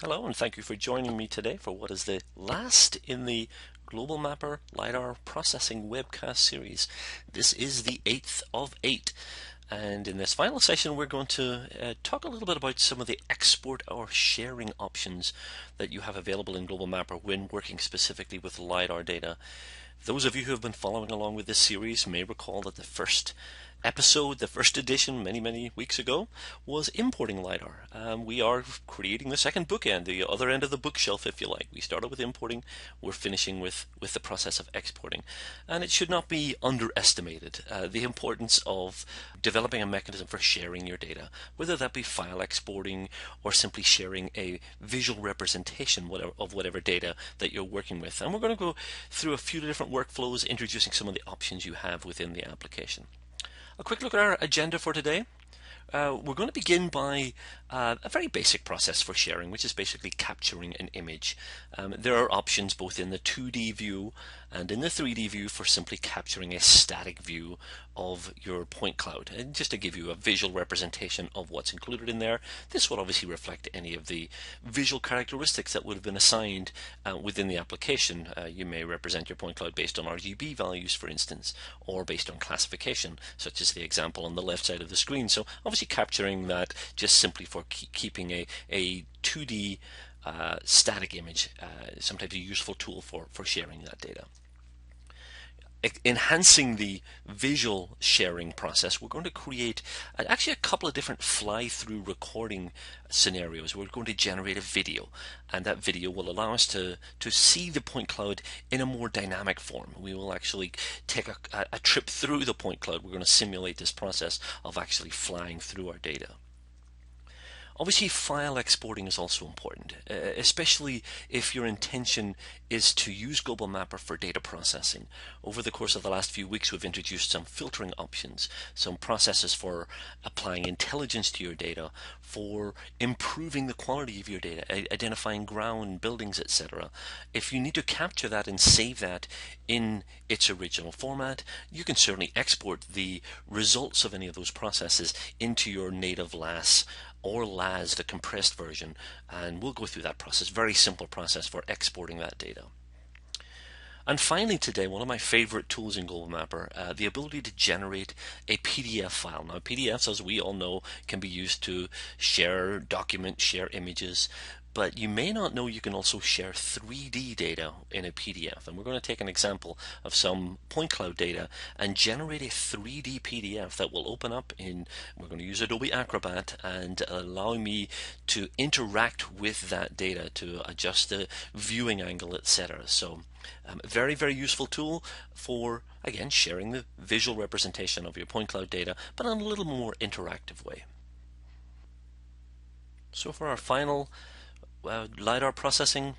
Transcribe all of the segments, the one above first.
Hello, and thank you for joining me today for what is the last in the Global Mapper LiDAR Processing webcast series. This is the 8th of 8, and in this final session we're going to talk a little bit about some of the export or sharing options that you have available in Global Mapper when working specifically with LiDAR data. Those of you who have been following along with this series may recall that the first episode, the first edition many weeks ago, was importing LiDAR. We are creating the second bookend, the other end of the bookshelf if you like. We started with importing, we're finishing with the process of exporting. And it should not be underestimated, the importance of developing a mechanism for sharing your data, whether that be file exporting or simply sharing a visual representation of whatever data that you're working with. And we're going to go through a few different workflows, introducing some of the options you have within the application. A quick look at our agenda for today. We're going to begin by a very basic process for sharing, which is basically capturing an image. There are options both in the 2D view and in the 3D view for simply capturing a static view of your point cloud. And just to give you a visual representation of what's included in there, this will obviously reflect any of the visual characteristics that would have been assigned within the application. You may represent your point cloud based on RGB values, for instance, or based on classification, such as the example on the left side of the screen. So obviously capturing that just simply for keeping a 2D static image, sometimes a useful tool for sharing that data. Enhancing the visual sharing process, we're going to create actually a couple of different fly-through recording scenarios. We're going to generate a video, and that video will allow us to see the point cloud in a more dynamic form. We will actually take a trip through the point cloud. We're going to simulate this process of actually flying through our data. Obviously, file exporting is also important, especially if your intention is to use Global Mapper for data processing. Over the course of the last few weeks, we've introduced some filtering options, some processes for applying intelligence to your data, for improving the quality of your data, identifying ground, buildings, etc. If you need to capture that and save that in its original format, you can certainly export the results of any of those processes into your native LAS or LAZ, the compressed version, and we'll go through that process. Very simple process for exporting that data. And finally today, one of my favorite tools in Global Mapper, the ability to generate a PDF file. Now PDFs, as we all know, can be used to share documents, share images, but you may not know you can also share 3D data in a PDF. And we're going to take an example of some point cloud data and generate a 3D PDF that will open up in, we're going to use Adobe Acrobat, and allow me to interact with that data, to adjust the viewing angle, etc. So very useful tool for, again, sharing the visual representation of your point cloud data, but in a little more interactive way. So for our final LiDAR processing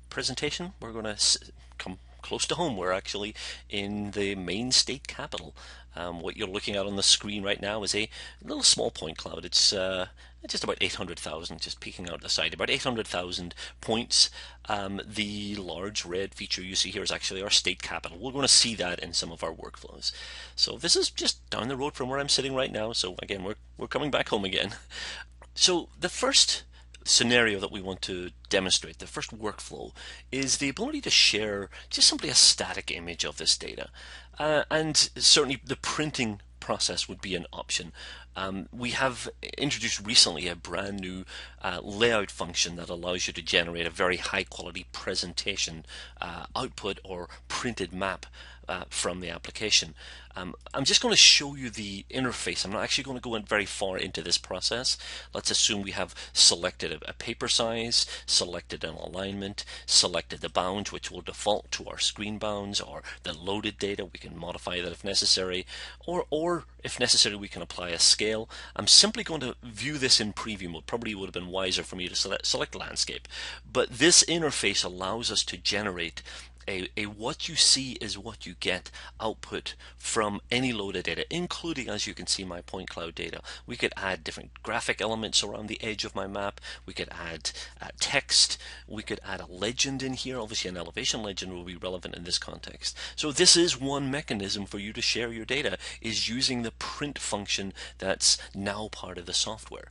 presentation, we're going to come close to home. We're actually in the main state capital. What you're looking at on the screen right now is a little small point cloud. It's just about 800,000, just peeking out the side, about 800,000 points. The large red feature you see here is actually our state capital. We're going to see that in some of our workflows. So this is just down the road from where I'm sitting right now. So again, we're coming back home again. So the first scenario that we want to demonstrate, the first workflow, is the ability to share just simply a static image of this data. And certainly the printing process would be an option. We have introduced recently a brand new layout function that allows you to generate a very high quality presentation output or printed map from the application. I'm just going to show you the interface. I'm not actually going to go in very far into this process. Let's assume we have selected a paper size, selected an alignment, selected the bounds, which will default to our screen bounds, or the loaded data. We can modify that if necessary, or if necessary we can apply a scale. I'm simply going to view this in preview mode. Probably would have been wiser for me to select landscape, but this interface allows us to generate a what you see is what you get output from any load of data, including, as you can see, my point cloud data. We could add different graphic elements around the edge of my map. We could add text. We could add a legend in here. Obviously, an elevation legend will be relevant in this context. So this is one mechanism for you to share your data, is using the print function that's now part of the software.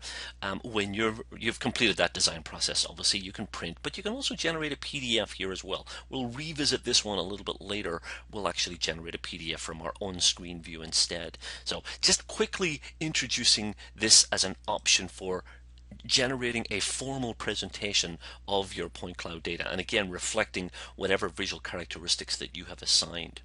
When you've completed that design process, obviously you can print, but you can also generate a PDF here as well. We'll revisit this one a little bit later. We'll actually generate a PDF from our on-screen view instead. So just quickly introducing this as an option for generating a formal presentation of your point cloud data, and again reflecting whatever visual characteristics that you have assigned.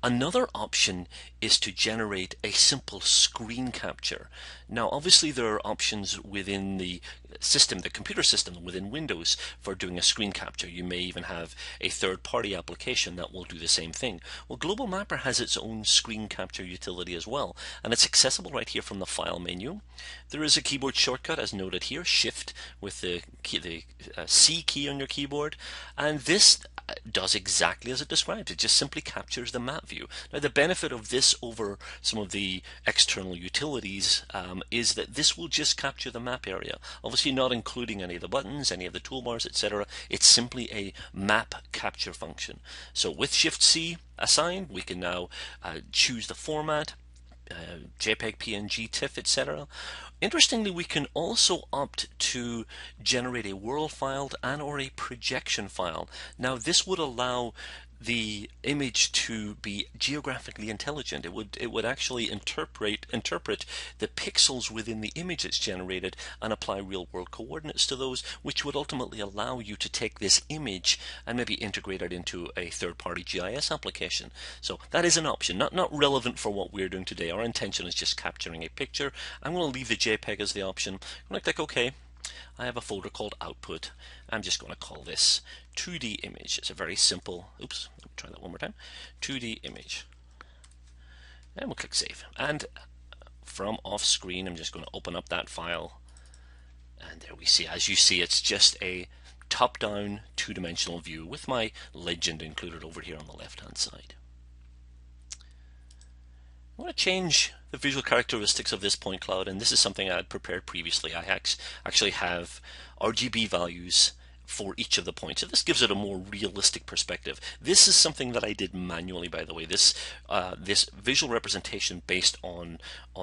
Another option is to generate a simple screen capture. Now, obviously there are options within the system, the computer system within Windows, for doing a screen capture. You may even have a third-party application that will do the same thing. Well, Global Mapper has its own screen capture utility as well, and it's accessible right here from the File menu. There is a keyboard shortcut as noted here, Shift with the C key on your keyboard, and this does exactly as it describes. It just simply captures the map view. Now, the benefit of this over some of the external utilities is that this will just capture the map area, obviously not including any of the buttons, any of the toolbars, etc. It's simply a map capture function. So with Shift C assigned, we can now choose the format, JPEG, PNG, TIFF, etc. Interestingly, we can also opt to generate a world file and or a projection file. Now, this would allow the image to be geographically intelligent. It would actually interpret the pixels within the image that's generated and apply real world coordinates to those, which would ultimately allow you to take this image and maybe integrate it into a third-party GIS application. So that is an option, not relevant for what we're doing today. Our intention is just capturing a picture. I'm going to leave the JPEG as the option. I'm going to click OK. I have a folder called Output. I'm just going to call this 2D image. It's a very simple, oops, let me try that one more time, 2D image. And we'll click Save. And from off screen, I'm just going to open up that file. And there we see, as you see, it's just a top-down two-dimensional view with my legend included over here on the left-hand side. I want to change the visual characteristics of this point cloud, and this is something I had prepared previously. I actually have RGB values for each of the points. So this gives it a more realistic perspective. This is something that I did manually, by the way. This visual representation based on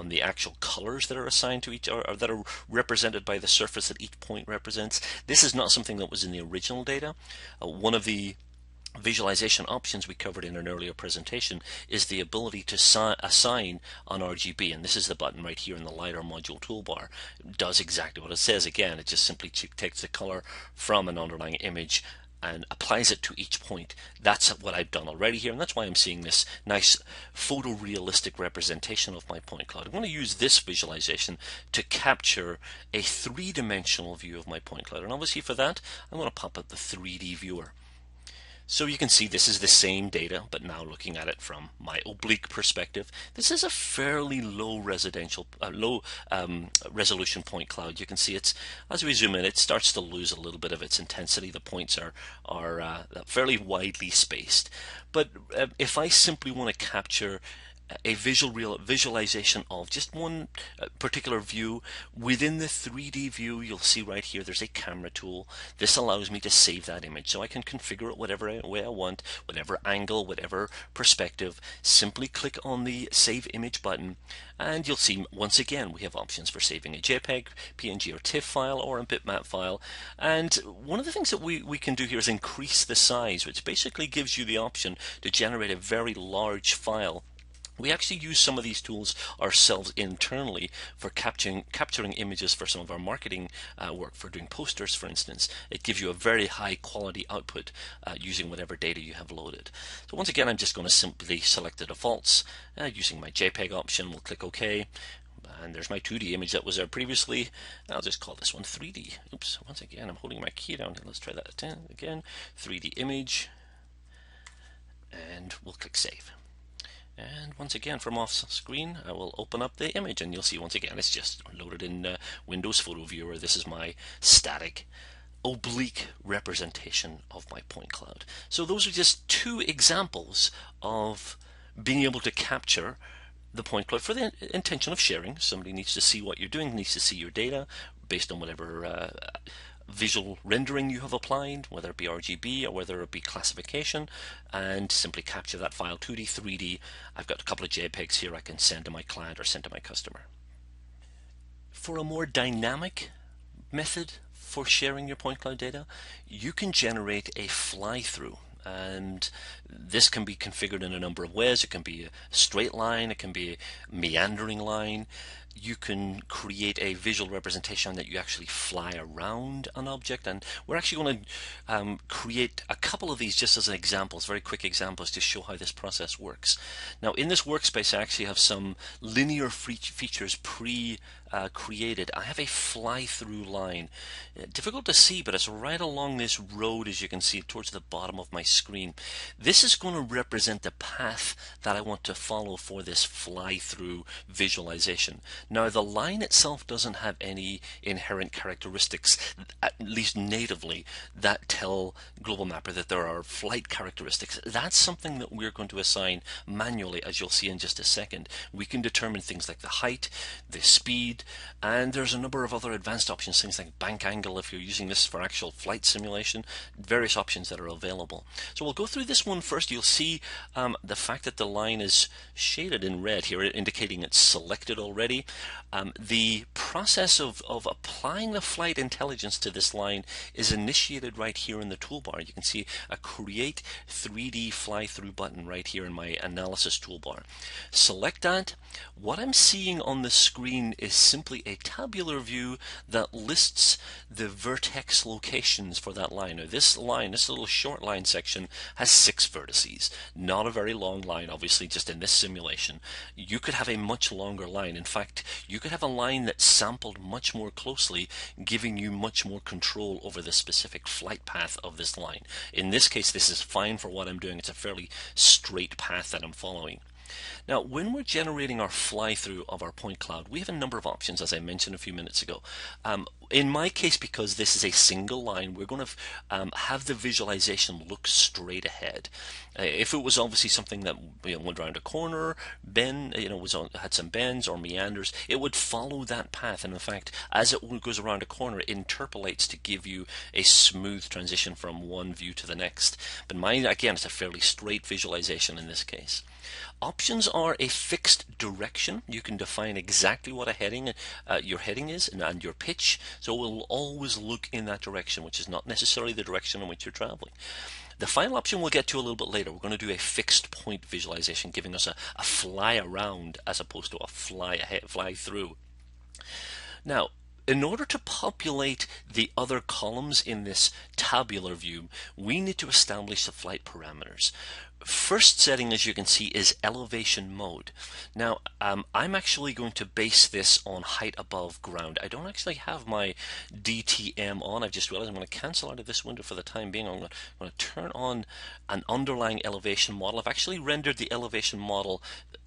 the actual colors that are assigned to each, or that are represented by the surface that each point represents. This is not something that was in the original data. One of the visualization options we covered in an earlier presentation is the ability to assign on RGB, and this is the button right here in the LiDAR module toolbar. It does exactly what it says. Again, it just simply takes the color from an underlying image and applies it to each point. That's what I've done already here, and that's why I'm seeing this nice photorealistic representation of my point cloud. I'm going to use this visualization to capture a three-dimensional view of my point cloud, and obviously for that I'm going to pop up the 3D viewer. So you can see this is the same data, but now looking at it from my oblique perspective. This is a fairly low resolution point cloud. You can see it's, as we zoom in, it starts to lose a little bit of its intensity. The points are fairly widely spaced. But if I simply want to capture a visualization of just one particular view within the 3D view, you'll see right here there's a camera tool. This allows me to save that image, so I can configure it whatever way I want, whatever angle, whatever perspective. Simply click on the Save Image button, and you'll see once again we have options for saving a JPEG, PNG or TIFF file, or a bitmap file. And one of the things that we can do here is increase the size, which basically gives you the option to generate a very large file. We actually use some of these tools ourselves internally for capturing images for some of our marketing work, for doing posters, for instance. It gives you a very high quality output using whatever data you have loaded. So once again, I'm just going to simply select the defaults using my JPEG option. We'll click OK. And there's my 2D image that was there previously. I'll just call this one 3D. Oops, once again, I'm holding my key down here. Let's try that again. 3D image. And we'll click Save. And once again, from off screen, I will open up the image, and you'll see once again it's just loaded in Windows Photo Viewer. This is my static oblique representation of my point cloud. So those are just two examples of being able to capture the point cloud for the intention of sharing. Somebody needs to see what you're doing, needs to see your data based on whatever visual rendering you have applied, whether it be RGB or whether it be classification, and simply capture that file 2D, 3D. I've got a couple of JPEGs here I can send to my client or send to my customer. For a more dynamic method for sharing your point cloud data, you can generate a fly-through. And this can be configured in a number of ways. It can be a straight line, it can be a meandering line. You can create a visual representation that you actually fly around an object, and we're actually going to create a couple of these just as examples, very quick examples to show how this process works. Now in this workspace I actually have some linear features created. I have a fly-through line. Difficult to see, but it's right along this road, as you can see towards the bottom of my screen. This is going to represent the path that I want to follow for this fly-through visualization. Now the line itself doesn't have any inherent characteristics, at least natively, that tell Global Mapper that there are flight characteristics. That's something that we're going to assign manually, as you'll see in just a second. We can determine things like the height, the speed, and there's a number of other advanced options, things like bank angle if you're using this for actual flight simulation, various options that are available. So we'll go through this one first. You'll see the fact that the line is shaded in red here, indicating it's selected already. The process of applying the flight intelligence to this line is initiated right here in the toolbar. You can see a Create 3D Fly-Through button right here in my Analysis toolbar. Select that. What I'm seeing on the screen is simply a tabular view that lists the vertex locations for that line. Now this line, this little short line section, has 6 vertices. Not a very long line, obviously, just in this simulation. You could have a much longer line. In fact, you could have a line that's sampled much more closely, giving you much more control over the specific flight path of this line. In this case, this is fine for what I'm doing. It's a fairly straight path that I'm following. Now, when we're generating our fly-through of our point cloud, we have a number of options, as I mentioned a few minutes ago. In my case, because this is a single line, we're going to have the visualization look straight ahead. If it was obviously something that went around a corner, had some bends or meanders, it would follow that path. And in fact, as it goes around a corner, it interpolates to give you a smooth transition from one view to the next. But mine, again, is a fairly straight visualization in this case. Options are a fixed direction. You can define exactly what your heading is and your pitch, so it will always look in that direction, which is not necessarily the direction in which you're traveling. The final option we'll get to a little bit later. We're going to do a fixed point visualization, giving us a fly around as opposed to a fly through. Now, in order to populate the other columns in this tabular view, we need to establish the flight parameters. First setting, as you can see, is elevation mode. Now, I'm actually going to base this on height above ground. I don't actually have my DTM on. I've just realized I'm going to cancel out of this window for the time being. I'm going to turn on an underlying elevation model. I've actually rendered the elevation model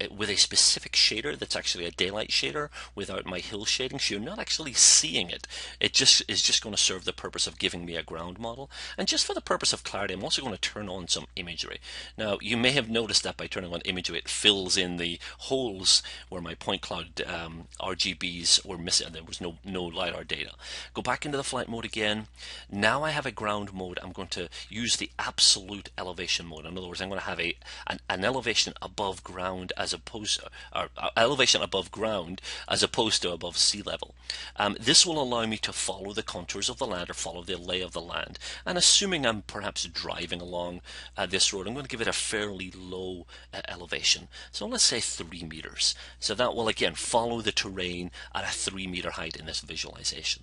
with a specific shader that's actually a daylight shader without my hill shading, so you're not actually seeing it. It is just going to serve the purpose of giving me a ground model. And just for the purpose of clarity, I'm also going to turn on some imagery. Now, you may have noticed that by turning on imagery, it fills in the holes where my point cloud RGBs were missing, and there was no LiDAR data. Go back into the flight mode again. Now I have a ground mode. I'm going to use the absolute elevation mode. In other words, I'm going to have an elevation above ground as opposed to above sea level. This will allow me to follow the contours of the land, or follow the lay of the land. And assuming I'm perhaps driving along this road, I'm going to give it a fairly low elevation. So let's say 3 meters. So that will again follow the terrain at a 3-meter height in this visualization.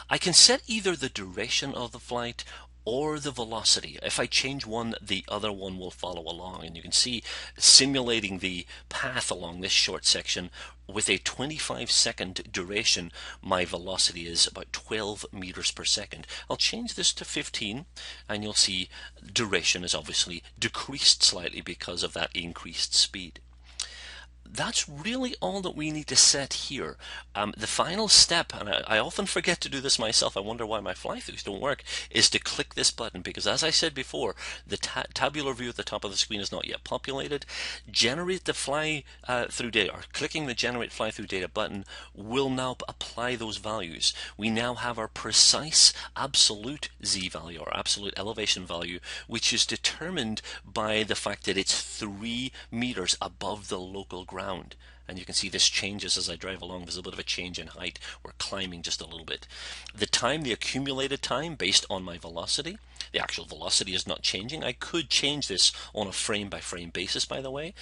I can set either the duration of the flight or the velocity. If I change one, the other one will follow along. And you can see, simulating the path along this short section, with a 25-second duration, my velocity is about 12 meters per second. I'll change this to 15, and you'll see duration is obviously decreased slightly because of that increased speed. that's really all that we need to set here. The final step, and I often forget to do this myself, I wonder why my fly-throughs don't work, is to click this button, because as I said before, the tabular view at the top of the screen is not yet populated. Generate the fly-through data, or clicking the Generate Fly-Through Data button will now apply those values. We now have our precise absolute Z value, or absolute elevation value, which is determined by the fact that it's 3 meters above the local ground. And you can see this changes as I drive along. There's a bit of a change in height. We're climbing just a little bit. The time, the accumulated time based on my velocity, the actual velocity is not changing. I could change this on a frame by frame basis, by the way.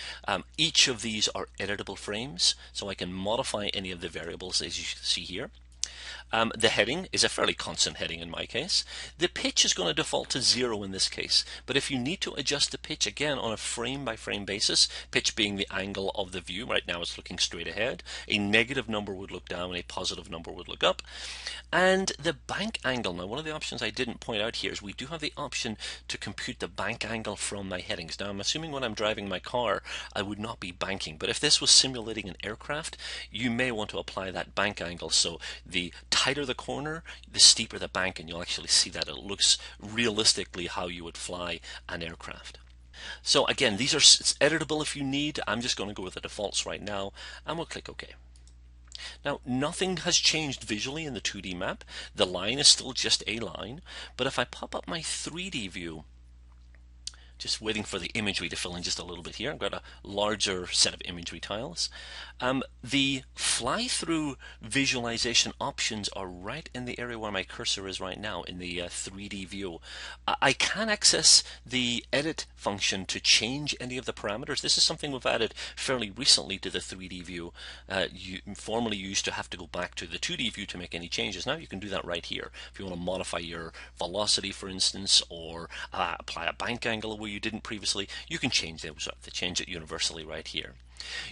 Each of these are editable frames, so I can modify any of the variables as you see here. The heading is a fairly constant heading in my case. The pitch is going to default to 0 in this case, but if you need to adjust the pitch again on a frame by frame basis, pitch being the angle of the view, right now it's looking straight ahead, a negative number would look down, a positive number would look up. And the bank angle, now one of the options I didn't point out here is we do have the option to compute the bank angle from my headings. Now I'm assuming when I'm driving my car I would not be banking, but if this was simulating an aircraft, you may want to apply that bank angle, so the tighter the corner, the steeper the bank, and you'll actually see that it looks realistically how you would fly an aircraft. So again, these are editable if you need. I'm just going to go with the defaults right now, and we'll click OK. Now, nothing has changed visually in the 2D map. The line is still just a line, but if I pop up my 3D view, just waiting for the imagery to fill in just a little bit here. I've got a larger set of imagery tiles. The fly-through visualization options are right in the area where my cursor is right now in the 3D view. I can access the edit function to change any of the parameters. This is something we've added fairly recently to the 3D view. You formerly used to have to go back to the 2D view to make any changes. Now you can do that right here. If you want to modify your velocity, for instance, or apply a bank angle where you didn't previously, you can change those up to change it universally right here.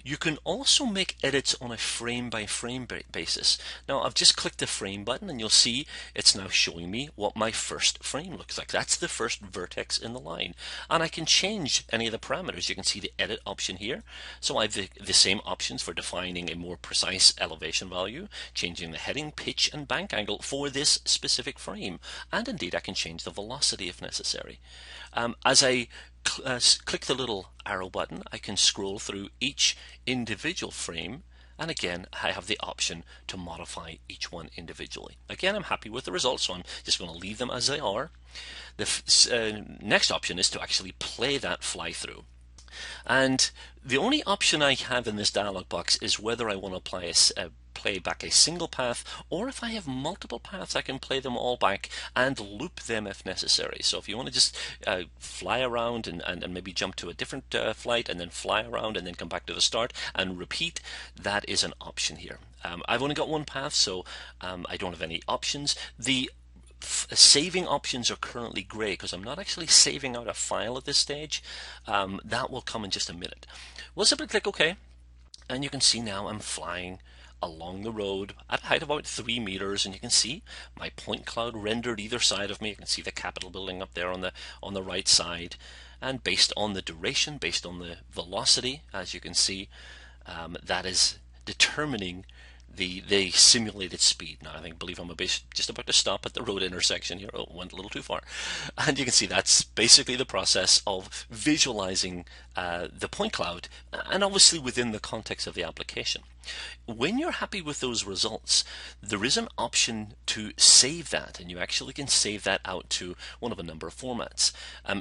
You can also make edits on a frame by frame basis. Now I've just clicked the frame button and you'll see it's now showing me what my first frame looks like. That's the first vertex in the line, and I can change any of the parameters. You can see the edit option here, so I have the same options for defining a more precise elevation value, changing the heading, pitch and bank angle for this specific frame, and indeed I can change the velocity if necessary. As I click the little arrow button, I can scroll through each individual frame, and again I have the option to modify each one individually. Again, I'm happy with the results, so I'm just going to leave them as they are. The next option is to actually play that fly through. And the only option I have in this dialog box is whether I want to apply play back a single path, or if I have multiple paths I can play them all back and loop them if necessary. So if you want to just fly around and maybe jump to a different flight and then fly around and then come back to the start and repeat, that is an option here. I've only got one path, so I don't have any options. The saving options are currently gray because I'm not actually saving out a file at this stage. That will come in just a minute. We'll simply click OK, and you can see now I'm flying along the road at a height of about 3 meters, and you can see my point cloud rendered either side of me. You can see the Capitol building up there on the right side, and based on the duration, based on the velocity, as you can see, that is determining the simulated speed. Now I believe I'm just about to stop at the road intersection here. Oh, went a little too far. And you can see that's basically the process of visualizing the point cloud, and obviously within the context of the application. When you're happy with those results, there is an option to save that, and you actually can save that out to one of a number of formats.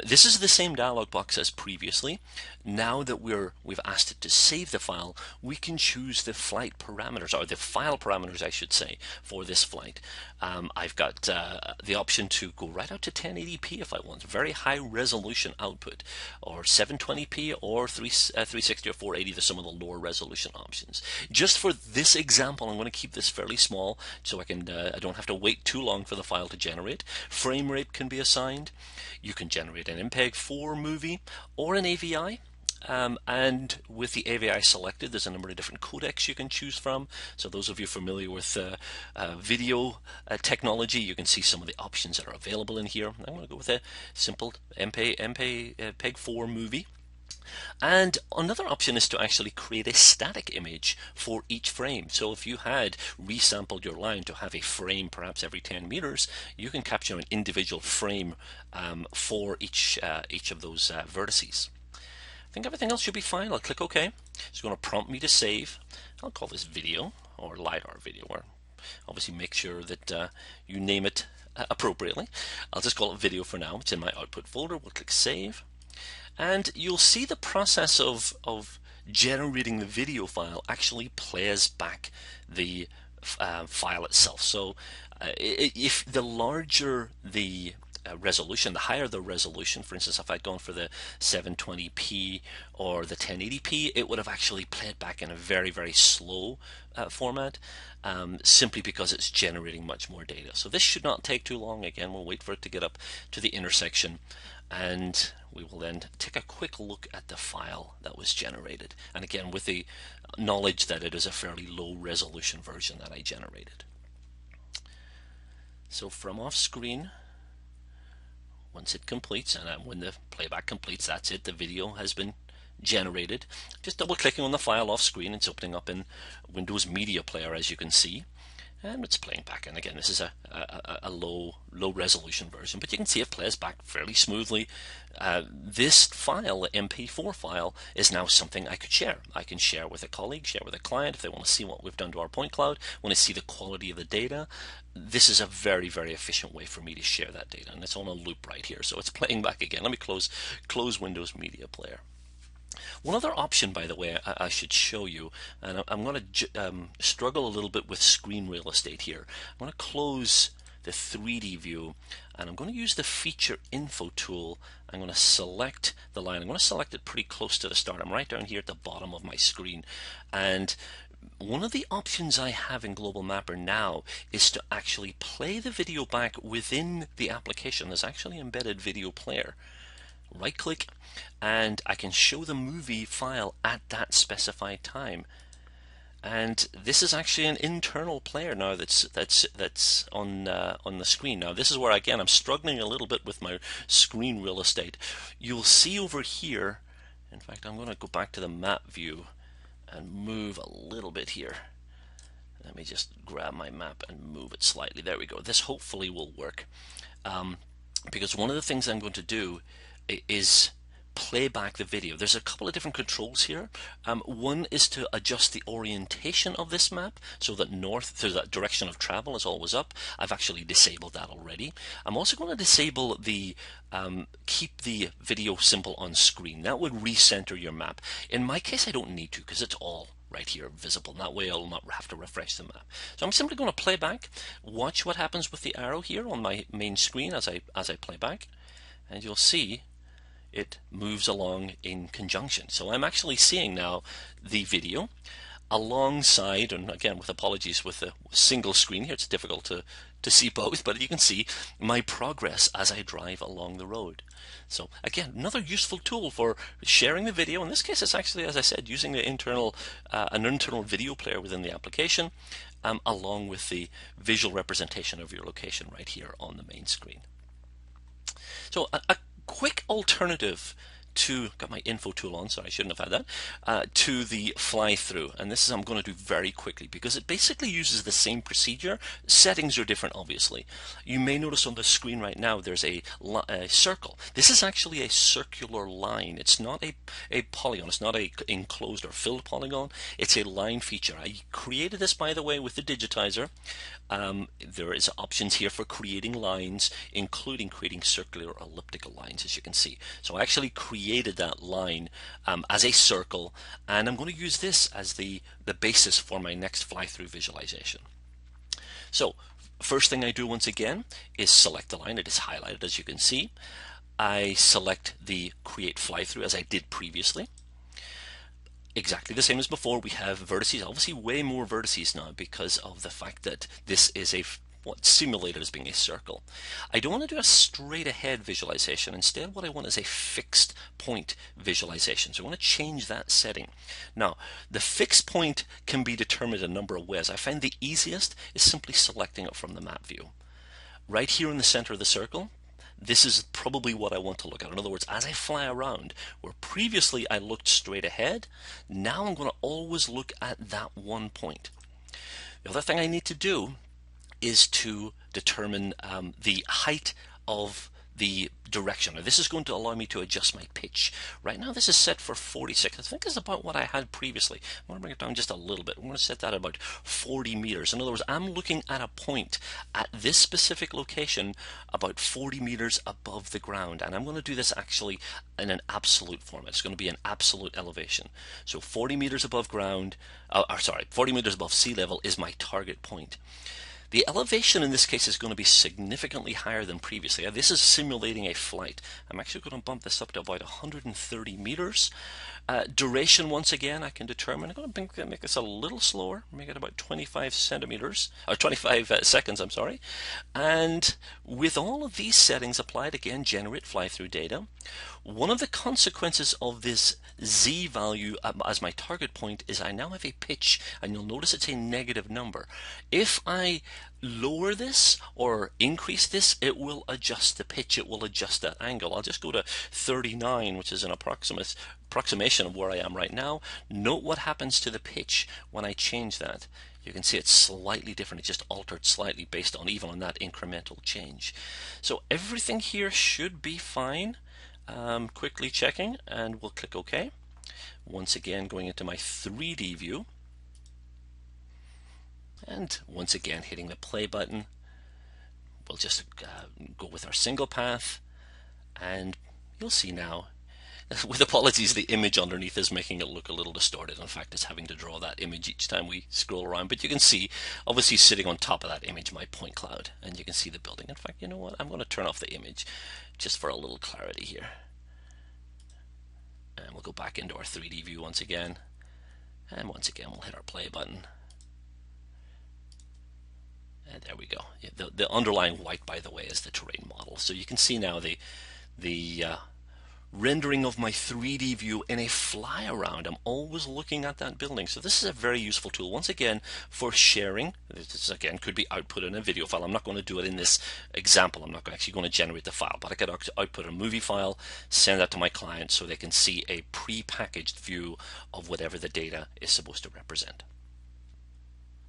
This is the same dialog box as previously. Now that we've asked it to save the file, we can choose the flight parameters, or the file parameters I should say, for this flight. I've got the option to go right out to 1080p if I want, very high resolution output, or 720p or 360 or 480, there's some of the lower resolution options. Just for this example, I'm going to keep this fairly small so I don't have to wait too long for the file to generate. Frame rate can be assigned. You can generate an MPEG-4 movie or an AVI. And with the AVI selected, there's a number of different codecs you can choose from. So those of you familiar with video technology, you can see some of the options that are available in here. I'm going to go with a simple MPEG-4 movie. And another option is to actually create a static image for each frame. So if you had resampled your line to have a frame perhaps every 10 meters, you can capture an individual frame for each of those vertices. I think everything else should be fine. I'll click OK. It's going to prompt me to save. I'll call this video or LiDAR video, or obviously make sure that you name it appropriately. I'll just call it video for now. It's in my output folder. We'll click save. And you'll see the process of generating the video file actually plays back the file itself. So if the larger the resolution, the higher the resolution, for instance, if I'd gone for the 720p or the 1080p, it would have actually played back in a very, very slow format, simply because it's generating much more data. So this should not take too long. Again, we'll wait for it to get up to the intersection, and we will then take a quick look at the file that was generated. And again, with the knowledge that it is a fairly low resolution version that I generated. So from off screen, once it completes, and when the playback completes, that's it. The video has been generated. Just double clicking on the file off screen, it's opening up in Windows Media Player, as you can see. And it's playing back, and again, this is a low resolution version, but you can see it plays back fairly smoothly. This file, the MP4 file, is now something I could share. I can share with a colleague, share with a client if they want to see what we've done to our point cloud, want to see the quality of the data. This is a very, very efficient way for me to share that data, and it's on a loop right here, so it's playing back again. Let me close Windows Media Player. One other option, by the way, I should show you, and I'm going to struggle a little bit with screen real estate here. I'm going to close the 3D view, and I'm going to use the Feature Info tool. I'm going to select the line. I'm going to select it pretty close to the start. I'm right down here at the bottom of my screen, and one of the options I have in Global Mapper now is to actually play the video back within the application. There's actually an embedded video player. Right click, and I can show the movie file at that specified time. And this is actually an internal player now that's on the screen. Now this is where, again, I'm struggling a little bit with my screen real estate. You'll see over here, in fact, I'm going to go back to the map view and move a little bit here. Let me just grab my map and move it slightly. There we go. This hopefully will work, because one of the things I'm going to do is play back the video. There's a couple of different controls here. One is to adjust the orientation of this map so that that direction of travel is always up. I've actually disabled that already. I'm also going to disable the keep the video symbol on screen. That would recenter your map. In my case, I don't need to, because it's all right here visible. That way I'll not have to refresh the map. So I'm simply going to play back, watch what happens with the arrow here on my main screen as I play back, and you'll see it moves along in conjunction. So I'm actually seeing now the video alongside, and again, with apologies with the single screen here, it's difficult to see both, but you can see my progress as I drive along the road. So again, another useful tool for sharing the video. In this case, it's actually, as I said, using the an internal video player within the application, along with the visual representation of your location right here on the main screen. So a quick alternative to, got my info tool on, so I shouldn't have had that, to the fly through. And this is, I'm going to do very quickly because it basically uses the same procedure. Settings are different, obviously. You may notice on the screen right now there's a circle. This is actually a circular line. It's not a polygon. It's not a enclosed or filled polygon. It's a line feature. I created this, by the way, with the digitizer. There is options here for creating lines, including creating circular or elliptical lines, as you can see. So I actually created that line as a circle, and I'm going to use this as the basis for my next fly-through visualization. So first thing I do, once again, is select the line. It is highlighted, as you can see. I select the create fly-through as I did previously. Exactly the same as before. We have vertices, obviously way more vertices now because of the fact that this is what's simulated as being a circle. I don't want to do a straight ahead visualization. Instead, what I want is a fixed point visualization. So I want to change that setting. Now, the fixed point can be determined a number of ways. I find the easiest is simply selecting it from the map view. Right here in the center of the circle, this is probably what I want to look at. In other words, as I fly around, where previously I looked straight ahead, now I'm going to always look at that one point. The other thing I need to do is to determine the height of the direction. Now this is going to allow me to adjust my pitch. Right now this is set for 46. I think it's about what I had previously. I'm going to bring it down just a little bit. I'm going to set that at about 40 meters. In other words, I'm looking at a point at this specific location about 40 meters above the ground, and I'm going to do this actually in an absolute format. It's going to be an absolute elevation. So 40 meters above ground, 40 meters above sea level is my target point. The elevation in this case is going to be significantly higher than previously. This is simulating a flight. I'm actually going to bump this up to about 130 meters. Duration, once again, I can determine. I'm going to make this a little slower, make it about 25 centimeters, or 25 seconds, I'm sorry. And with all of these settings applied, again, generate fly-through data. One of the consequences of this Z value as my target point is I now have a pitch, and you'll notice it's a negative number. If I lower this or increase this, it will adjust the pitch, it will adjust that angle. I'll just go to 39, which is an approximation of where I am right now. Note what happens to the pitch when I change that. You can see it's slightly different. It just altered slightly based on even on that incremental change. So everything here should be fine. Quickly checking, and we'll click OK. Once again, going into my 3D view, and once again hitting the play button. We'll just go with our single path, and you'll see now, with apologies, the image underneath is making it look a little distorted. In fact, it's having to draw that image each time we scroll around, but you can see obviously sitting on top of that image my point cloud, and you can see the building. In fact, you know what, I'm going to turn off the image just for a little clarity here. And we'll go back into our 3D view once again. And once again, we'll hit our play button. And there we go. The underlying white, by the way, is the terrain model. So you can see now the rendering of my 3D view in a fly around. I'm always looking at that building. So this is a very useful tool, once again, for sharing. This again could be output in a video file. I'm not going to do it in this example. I'm not actually going to generate the file, but I could output a movie file, send that to my client so they can see a pre-packaged view of whatever the data is supposed to represent.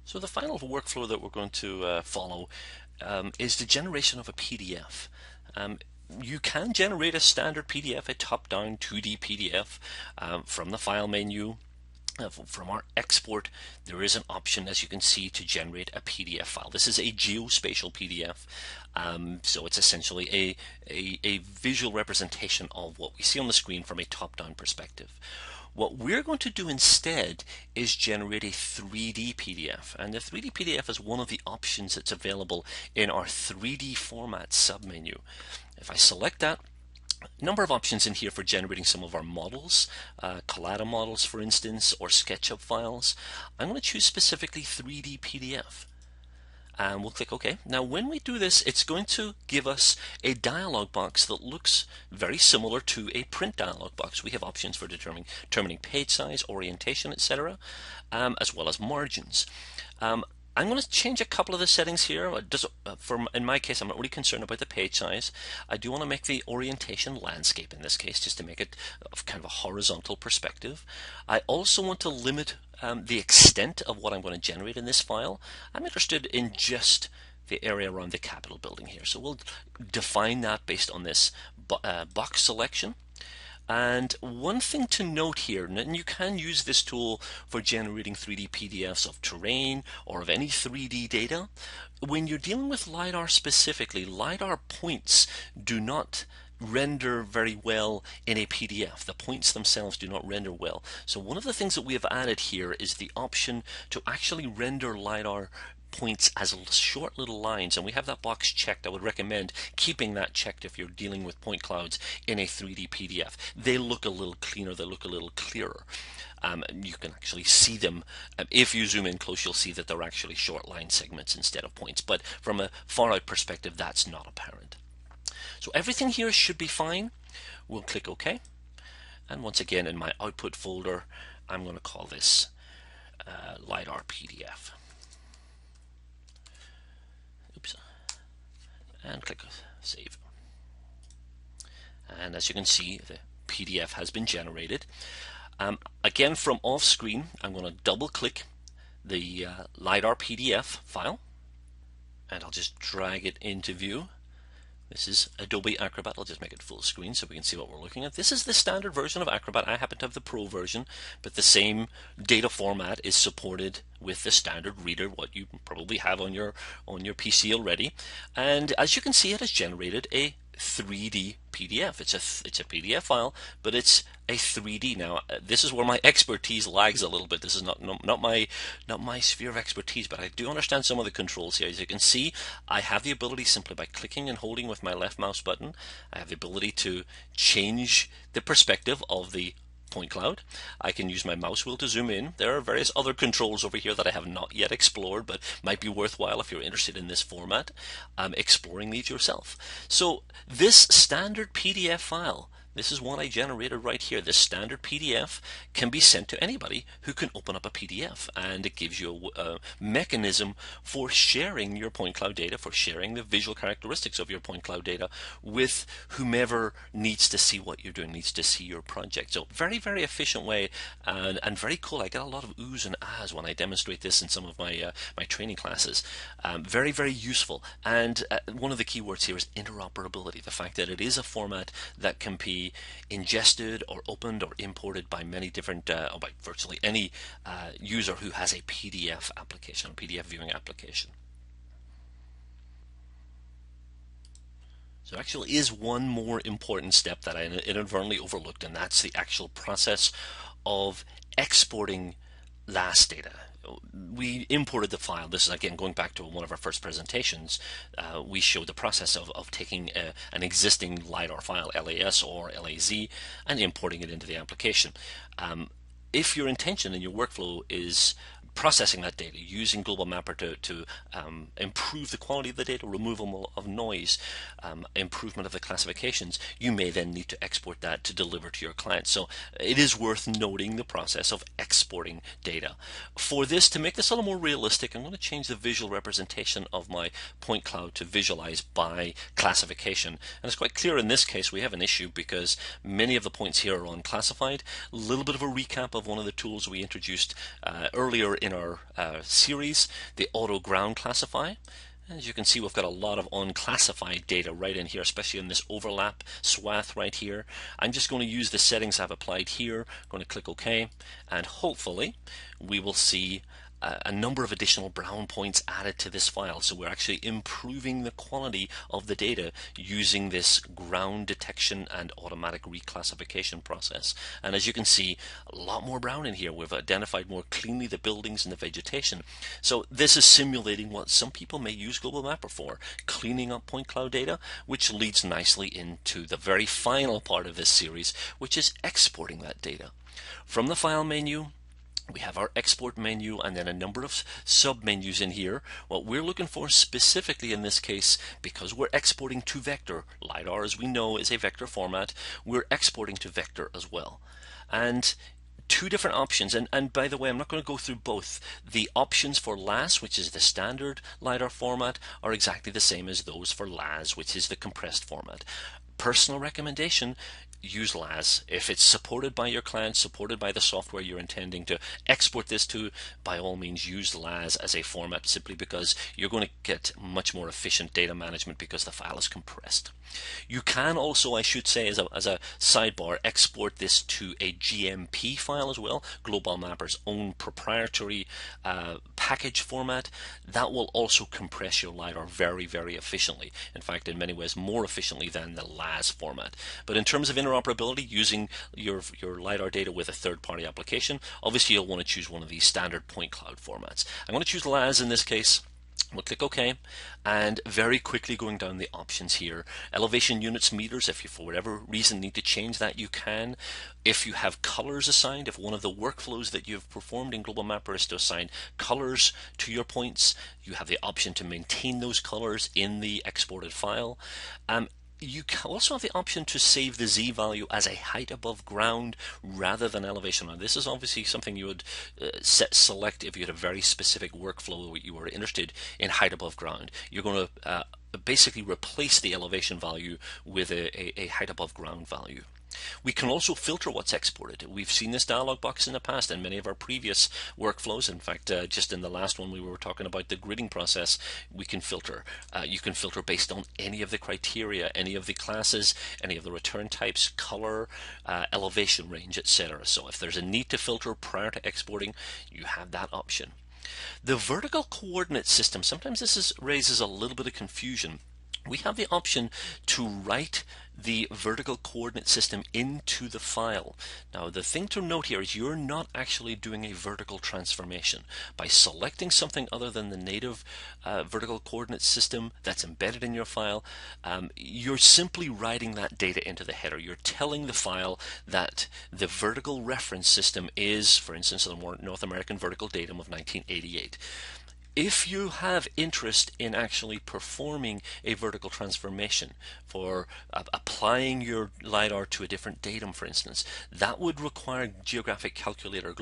So the final workflow that we're going to follow is the generation of a PDF. You can generate a standard PDF, a top-down 2D PDF from the file menu. From our export, there is an option, as you can see, to generate a PDF file. This is a geospatial PDF, so it's essentially a visual representation of what we see on the screen from a top-down perspective. What we're going to do instead is generate a 3D PDF, and the 3D PDF is one of the options that's available in our 3D format submenu. If I select that, a number of options in here for generating some of our models, Collada models for instance, or SketchUp files. I'm going to choose specifically 3D PDF. And we'll click OK. Now when we do this, it's going to give us a dialog box that looks very similar to a print dialog box. We have options for determining page size, orientation, etc., as well as margins. I'm going to change a couple of the settings here. In my case, I'm not really concerned about the page size. I do want to make the orientation landscape in this case, just to make it kind of a horizontal perspective. I also want to limit the extent of what I'm going to generate in this file. I'm interested in just the area around the Capitol building here. So we'll define that based on this box selection. And one thing to note here, and you can use this tool for generating 3D PDFs of terrain or of any 3D data, when you're dealing with LiDAR specifically, LiDAR points do not render very well in a PDF. The points themselves do not render well. So one of the things that we have added here is the option to actually render LiDAR points as short little lines, and we have that box checked. I would recommend keeping that checked if you're dealing with point clouds in a 3D PDF. They look a little cleaner, they look a little clearer. You can actually see them. If you zoom in close, you'll see that they're actually short line segments instead of points, but from a far out perspective that's not apparent. So everything here should be fine. We'll click OK, and once again in my output folder I'm going to call this LiDAR PDF. Oops. And click Save. And as you can see, the PDF has been generated. Again, from off screen, I'm going to double click the LiDAR PDF file, and I'll just drag it into view. This is Adobe Acrobat. I'll just make it full screen so we can see what we're looking at. This is the standard version of Acrobat. I happen to have the Pro version, but the same data format is supported with the standard reader, what you probably have on your PC already. And as you can see, it has generated a 3D PDF. It's a PDF file, but it's a 3D. Now, this is where my expertise lags a little bit. This is not my sphere of expertise, but I do understand some of the controls here. As you can see, I have the ability simply by clicking and holding with my left mouse button. I have the ability to change the perspective of the point cloud. I can use my mouse wheel to zoom in. There are various other controls over here that I have not yet explored, but might be worthwhile if you're interested in this format, exploring these yourself. So this standard PDF file, this is one I generated right here. This standard PDF can be sent to anybody who can open up a PDF, and it gives you a mechanism for sharing your point cloud data, for sharing the visual characteristics of your point cloud data with whomever needs to see what you're doing, needs to see your project. So very, very efficient way, and very cool. I get a lot of oohs and ahs when I demonstrate this in some of my my training classes. Very, very useful. And one of the key words here is interoperability. The fact that it is a format that can be ingested or opened or imported by many different, or by virtually any user who has a PDF application, a PDF viewing application. So actually is one more important step that I inadvertently overlooked, and that's the actual process of exporting LAS data. We imported the file. This is again going back to one of our first presentations. We showed the process of taking an existing LiDAR file, LAS or LAZ, and importing it into the application. If your intention and your workflow is processing that data using Global Mapper to improve the quality of the data, removal of noise, improvement of the classifications, you may then need to export that to deliver to your client. So it is worth noting the process of exporting data. For this, to make this a little more realistic, I'm going to change the visual representation of my point cloud to visualize by classification. And it's quite clear in this case we have an issue because many of the points here are unclassified. A little bit of a recap of one of the tools we introduced earlier in our series, the Auto Ground Classify. As you can see, we've got a lot of unclassified data right in here, especially in this overlap swath right here. I'm just going to use the settings I've applied here. I'm going to click OK, and hopefully we will see a number of additional brown points added to this file. So we're actually improving the quality of the data using this ground detection and automatic reclassification process. And as you can see, a lot more brown in here. We've identified more cleanly the buildings and the vegetation. So this is simulating what some people may use Global Mapper for, cleaning up point cloud data, which leads nicely into the very final part of this series, which is exporting that data. From the File menu, we have our export menu and then a number of sub-menus in here. What we're looking for specifically in this case, because we're exporting to vector, LiDAR as we know is a vector format, we're exporting to vector as well. And two different options, and by the way, I'm not going to go through both. The options for LAS, which is the standard LiDAR format, are exactly the same as those for LAZ, which is the compressed format. Personal recommendation, use LAZ. If it's supported by your client, supported by the software you're intending to export this to, by all means use LAZ as a format, simply because you're going to get much more efficient data management because the file is compressed. You can also, I should say as a sidebar, export this to a GMP file as well, Global Mapper's own proprietary package format. That will also compress your LiDAR very, very efficiently. In fact, in many ways more efficiently than the LAZ format. But in terms of interoperability, using your LiDAR data with a third-party application, obviously you'll want to choose one of these standard point cloud formats. I'm going to choose LAZ in this case. We'll click OK, and very quickly going down the options here. Elevation units, meters, if you for whatever reason need to change that, you can. If you have colors assigned, if one of the workflows that you've performed in Global Mapper is to assign colors to your points, you have the option to maintain those colors in the exported file. You also have the option to save the Z value as a height above ground rather than elevation. Now, this is obviously something you would select if you had a very specific workflow where you were interested in height above ground. You're going to basically replace the elevation value with a height above ground value. We can also filter what's exported. We've seen this dialog box in the past in many of our previous workflows. In fact, just in the last one we were talking about the gridding process, we can filter. You can filter based on any of the criteria, any of the classes, any of the return types, color, elevation range, etc. So if there's a need to filter prior to exporting, you have that option. The vertical coordinate system, sometimes this raises a little bit of confusion. We have the option to write the vertical coordinate system into the file. Now, the thing to note here is you're not actually doing a vertical transformation. By selecting something other than the native vertical coordinate system that's embedded in your file, you're simply writing that data into the header. You're telling the file that the vertical reference system is, for instance, the North American vertical datum of 1988. If you have interest in actually performing a vertical transformation for applying your LiDAR to a different datum, for instance, that would require Geographic Calculator,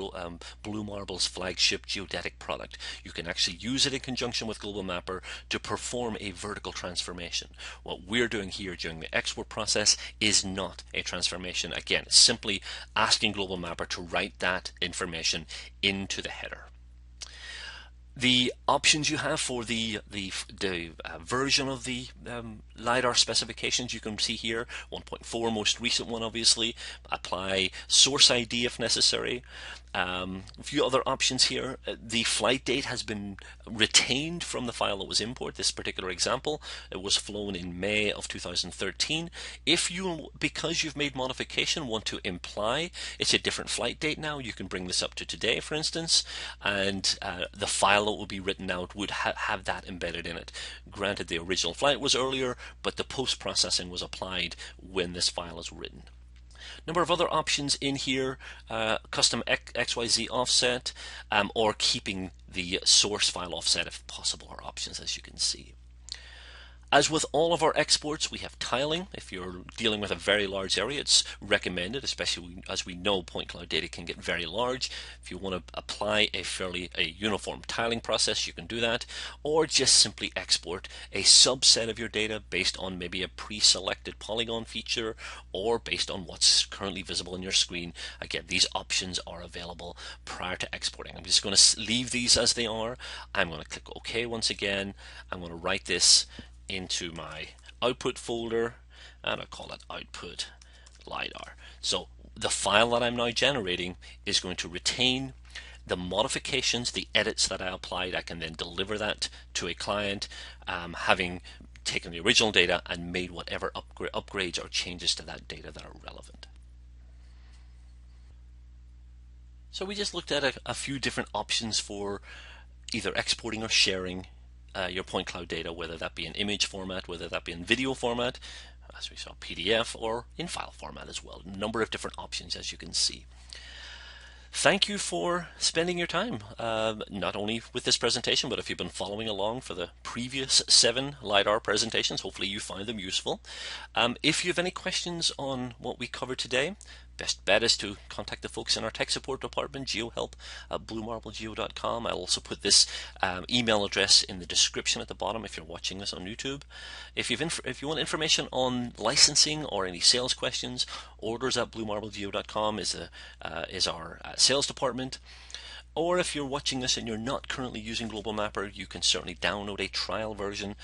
Blue Marble's flagship geodetic product. You can actually use it in conjunction with Global Mapper to perform a vertical transformation. What we're doing here during the export process is not a transformation. Again, it's simply asking Global Mapper to write that information into the header. The options you have for the version of the LiDAR specifications you can see here, 1.4, most recent one obviously. Apply source ID if necessary. A few other options here. The flight date has been retained from the file that was imported. This particular example, it was flown in May of 2013. If you, because you've made modification, want to imply it's a different flight date now, you can bring this up to today, for instance, and the file that will be written out would have that embedded in it. Granted, the original flight was earlier, but the post-processing was applied when this file is written. Number of other options in here, custom XYZ offset, or keeping the source file offset if possible are options, as you can see. As with all of our exports, we have tiling. If you're dealing with a very large area, it's recommended, especially as we know point cloud data can get very large. If you want to apply a uniform tiling process, you can do that, or just simply export a subset of your data based on maybe a pre-selected polygon feature or based on what's currently visible on your screen. Again, these options are available prior to exporting. I'm just going to leave these as they are. I'm going to click OK once again. I'm going to write this into my output folder, and I'll call it output LiDAR. So the file that I'm now generating is going to retain the modifications, the edits that I applied. I can then deliver that to a client, having taken the original data and made whatever upgrades or changes to that data that are relevant. So we just looked at a few different options for either exporting or sharing your point cloud data, whether that be in image format, whether that be in video format, as we saw, PDF, or in file format as well. A number of different options, as you can see. Thank you for spending your time, not only with this presentation, but if you've been following along for the previous 7 LiDAR presentations, hopefully you find them useful. If you have any questions on what we covered today, best bet is to contact the folks in our tech support department, geohelp@bluemarblegeo.com. I'll also put this email address in the description at the bottom if you're watching this on YouTube. If you want information on licensing or any sales questions, orders@bluemarblegeo.com is our sales department. Or if you're watching this and you're not currently using Global Mapper, you can certainly download a trial version.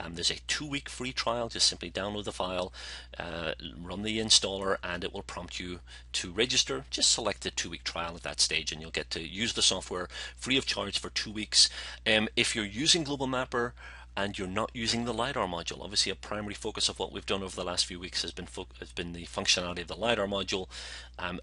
There's a 2-week free trial. Just simply download the file, run the installer, and it will prompt you to register. Just select the 2-week trial at that stage and you'll get to use the software free of charge for 2 weeks. If you're using Global Mapper and you're not using the LiDAR module, obviously a primary focus of what we've done over the last few weeks has been the functionality of the LiDAR module.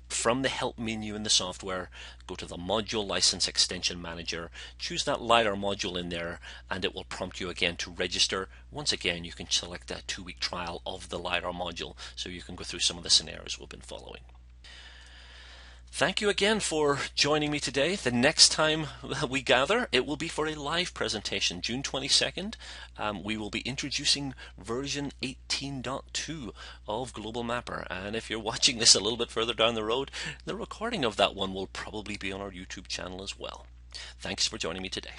From the help menu in the software, go to the Module License Extension Manager, choose that LiDAR module in there, and it will prompt you again to register. Once again, you can select that 2-week trial of the LiDAR module so you can go through some of the scenarios we've been following. Thank you again for joining me today. The next time we gather, it will be for a live presentation, June 22nd. We will be introducing version 18.2 of Global Mapper. And if you're watching this a little bit further down the road, the recording of that one will probably be on our YouTube channel as well. Thanks for joining me today.